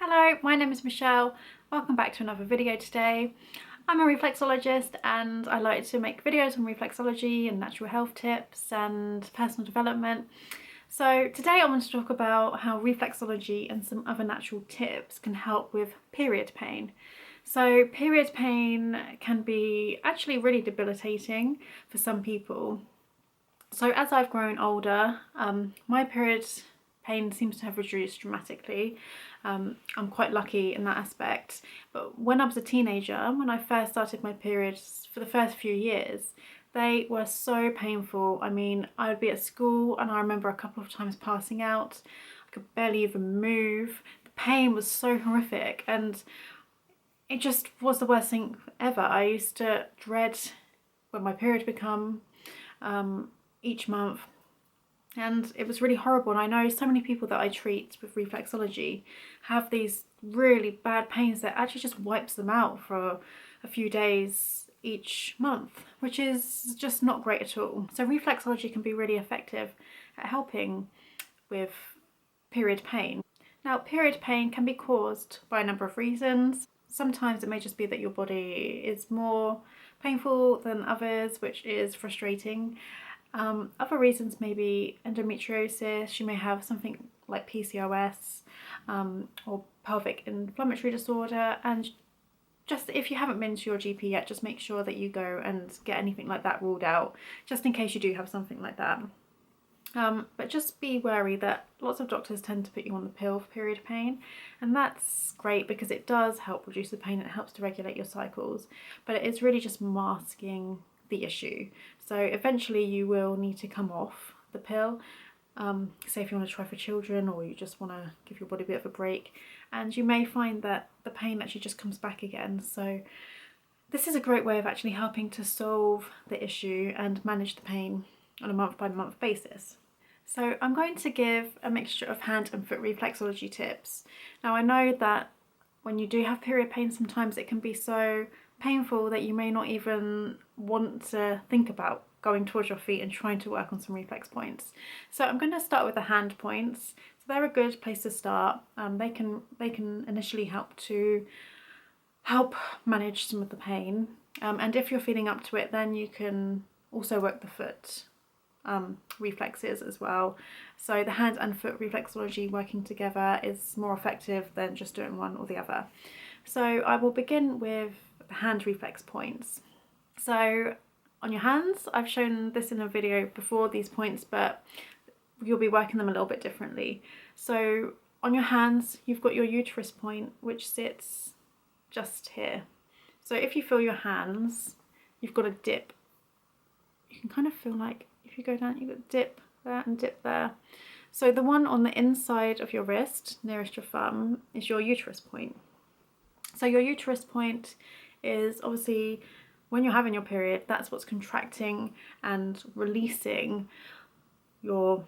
Hello, my name is Michelle. Welcome back to another video today. I'm a reflexologist and I like to make videos on reflexology and natural health tips and personal development. So today I want to talk about how reflexology and some other natural tips can help with period pain. So period pain can be actually really debilitating for some people. So as I've grown older, my period pain seems to have reduced dramatically. I'm quite lucky in that aspect. But when I was a teenager, when I first started my periods for the first few years, they were so painful. I mean, I would be at school and I remember a couple of times passing out. I could barely even move. The pain was so horrific and it just was the worst thing ever. I used to dread when my period would come each month. And it was really horrible, and I know so many people that I treat with reflexology have these really bad pains that actually just wipes them out for a few days each month, which is just not great at all. So reflexology can be really effective at helping with period pain. Now, period pain can be caused by a number of reasons. Sometimes it may just be that your body is more painful than others, which is frustrating. Other reasons may be endometriosis. You may have something like PCOS or pelvic inflammatory disorder, and just if you haven't been to your GP yet, just make sure that you go and get anything like that ruled out, just in case you do have something like that. But just be wary that lots of doctors tend to put you on the pill for period pain, and that's great because it does help reduce the pain. It helps to regulate your cycles, but it is really just masking the issue. So eventually you will need to come off the pill, say if you want to try for children or you just want to give your body a bit of a break, and you may find that the pain actually just comes back again. So this is a great way of actually helping to solve the issue and manage the pain on a month by month basis. So I'm going to give a mixture of hand and foot reflexology tips. Now I know that when you do have period pain, sometimes it can be so painful that you may not even want to think about going towards your feet and trying to work on some reflex points. So I'm going to start with the hand points. So they're a good place to start. They can initially help manage some of the pain. And if you're feeling up to it, then you can also work the foot reflexes as well. So the hand and foot reflexology working together is more effective than just doing one or the other. So I will begin with the hand reflex points. So on your hands, I've shown this in a video before, these points, but you'll be working them a little bit differently. So on your hands, you've got your uterus point, which sits just here. So if you feel your hands, you've got a dip. You can kind of feel like if you go down, you've got dip there and dip there. So the one on the inside of your wrist, nearest your thumb, is your uterus point. So your uterus point is obviously when you're having your period, that's what's contracting and releasing your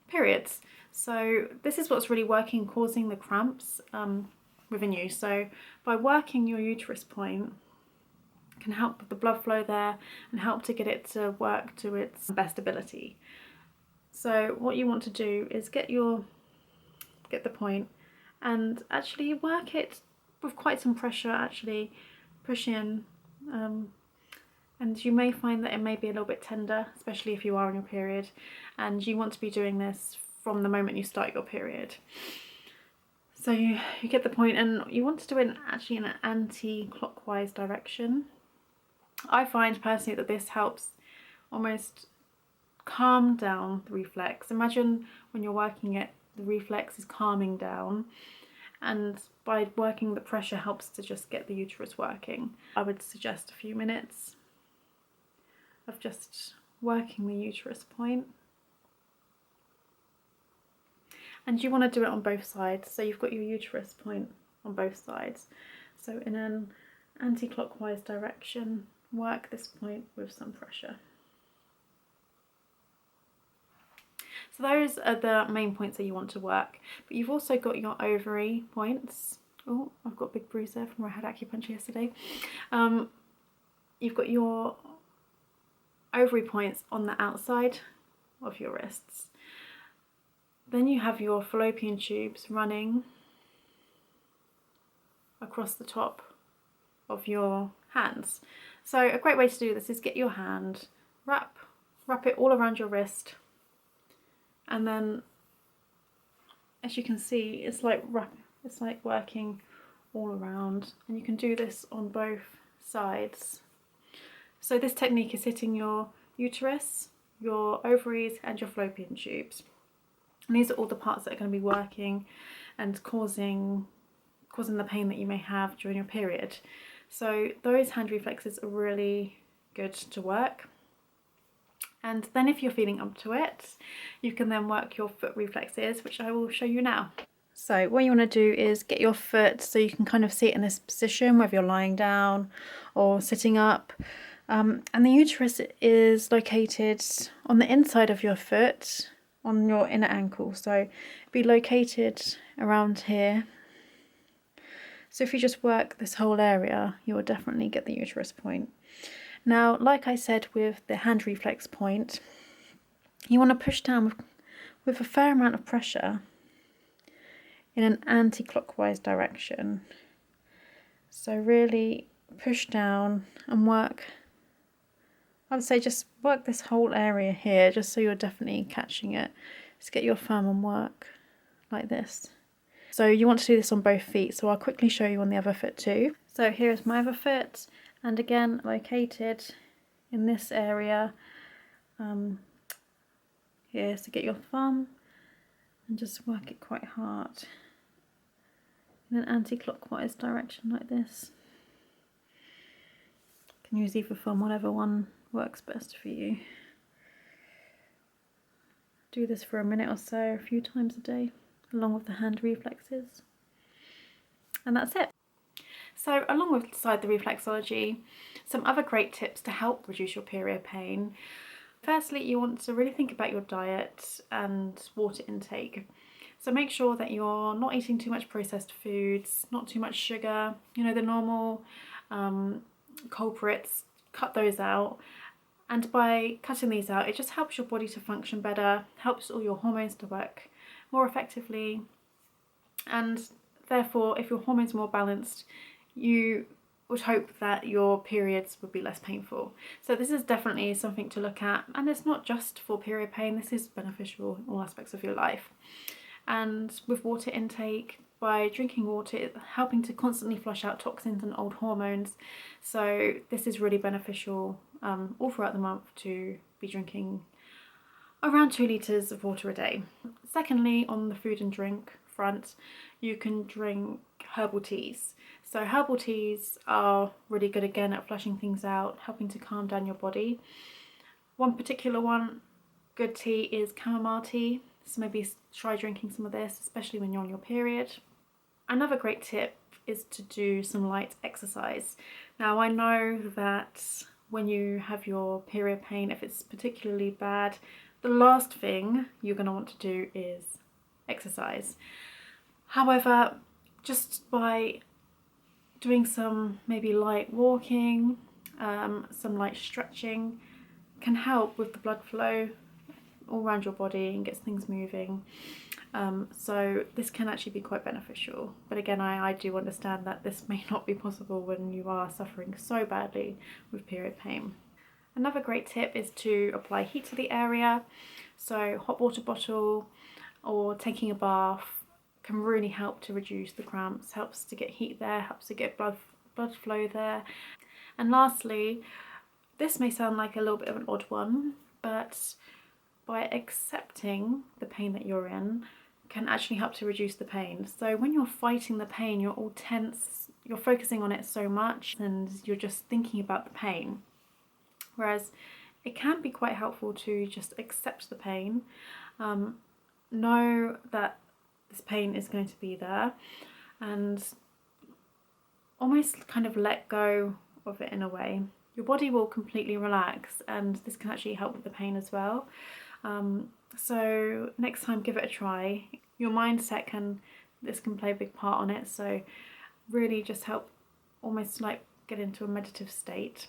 periods. So this is what's really working, causing the cramps within you. So by working your uterus point, can help with the blood flow there and help to get it to work to its best ability. So what you want to do is get the point and actually work it with quite some pressure, actually push in, and you may find that it may be a little bit tender, especially if you are on your period, and you want to be doing this from the moment you start your period. So you get the point and you want to do it actually in an anti-clockwise direction. I find personally that this helps almost calm down the reflex. Imagine when you're working it, the reflex is calming down, and by working the pressure helps to just get the uterus working. I would suggest a few minutes of just working the uterus point. And you want to do it on both sides. So you've got your uterus point on both sides. So in an anti-clockwise direction, work this point with some pressure. So those are the main points that you want to work, but you've also got your ovary points. Oh, I've got a big bruise there from where I had acupuncture yesterday. You've got your ovary points on the outside of your wrists. Then you have your fallopian tubes running across the top of your hands. So a great way to do this is get your hand, wrap it all around your wrist, and then as you can see, it's like working all around, and you can do this on both sides. So this technique is hitting your uterus, your ovaries and your fallopian tubes. And these are all the parts that are going to be working and causing the pain that you may have during your period. So those hand reflexes are really good to work. And then if you're feeling up to it, you can then work your foot reflexes, which I will show you now. So what you want to do is get your foot so you can kind of see it in this position, whether you're lying down or sitting up. And the uterus is located on the inside of your foot, on your inner ankle. So be located around here. So if you just work this whole area, you will definitely get the uterus point. Now, like I said with the hand reflex point, you want to push down with a fair amount of pressure in an anti-clockwise direction. So really push down and work. I would say just work this whole area here, just so you're definitely catching it. Just get your thumb and work like this. So you want to do this on both feet, so I'll quickly show you on the other foot too. So here's my other foot, and again located in this area here. So get your thumb and just work it quite hard in an anti-clockwise direction like this. You can use either thumb, whatever one works best for you. Do this for a minute or so, a few times a day, along with the hand reflexes. And that's it. So alongside the reflexology, some other great tips to help reduce your period pain. Firstly, you want to really think about your diet and water intake. So make sure that you're not eating too much processed foods, not too much sugar, you know, the normal culprits, cut those out. And by cutting these out, it just helps your body to function better, helps all your hormones to work more effectively. And therefore, if your hormones are more balanced, you would hope that your periods would be less painful. So this is definitely something to look at, and it's not just for period pain, this is beneficial in all aspects of your life. And with water intake, by drinking water, it's helping to constantly flush out toxins and old hormones. So this is really beneficial all throughout the month to be drinking around 2 litres of water a day. Secondly, on the food and drink front, you can drink herbal teas. So herbal teas are really good again at flushing things out, helping to calm down your body. One particular good tea is chamomile tea. So maybe try drinking some of this, especially when you're on your period. Another great tip is to do some light exercise. Now I know that when you have your period pain, if it's particularly bad, the last thing you're going to want to do is exercise. However, just by doing some maybe light walking, some light stretching can help with the blood flow all around your body and gets things moving. So this can actually be quite beneficial. But again, I do understand that this may not be possible when you are suffering so badly with period pain. Another great tip is to apply heat to the area. So hot water bottle or taking a bath can really help to reduce the cramps, helps to get heat there, helps to get blood flow there. And lastly, this may sound like a little bit of an odd one, but by accepting the pain that you're in can actually help to reduce the pain. So when you're fighting the pain, you're all tense, you're focusing on it so much and you're just thinking about the pain. Whereas it can be quite helpful to just accept the pain, know that this pain is going to be there, and almost kind of let go of it in a way. Your body will completely relax, and this can actually help with the pain as well. So next time, give it a try. Your mindset can play a big part on it, so really just help almost like get into a meditative state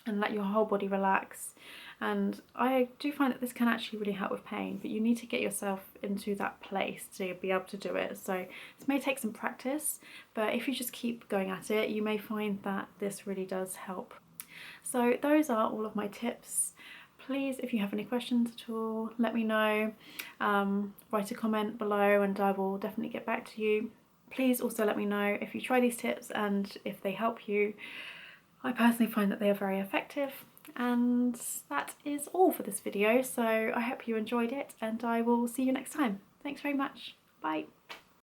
and let your whole body relax, and I do find that this can actually really help with pain, but you need to get yourself into that place to be able to do it. So this may take some practice, but if you just keep going at it, you may find that this really does help. So those are all of my tips. Please, if you have any questions at all, let me know. Write a comment below and I will definitely get back to you. Please also let me know if you try these tips and if they help you. I personally find that they are very effective. And that is all for this video, so I hope you enjoyed it and I will see you next time. Thanks very much. Bye.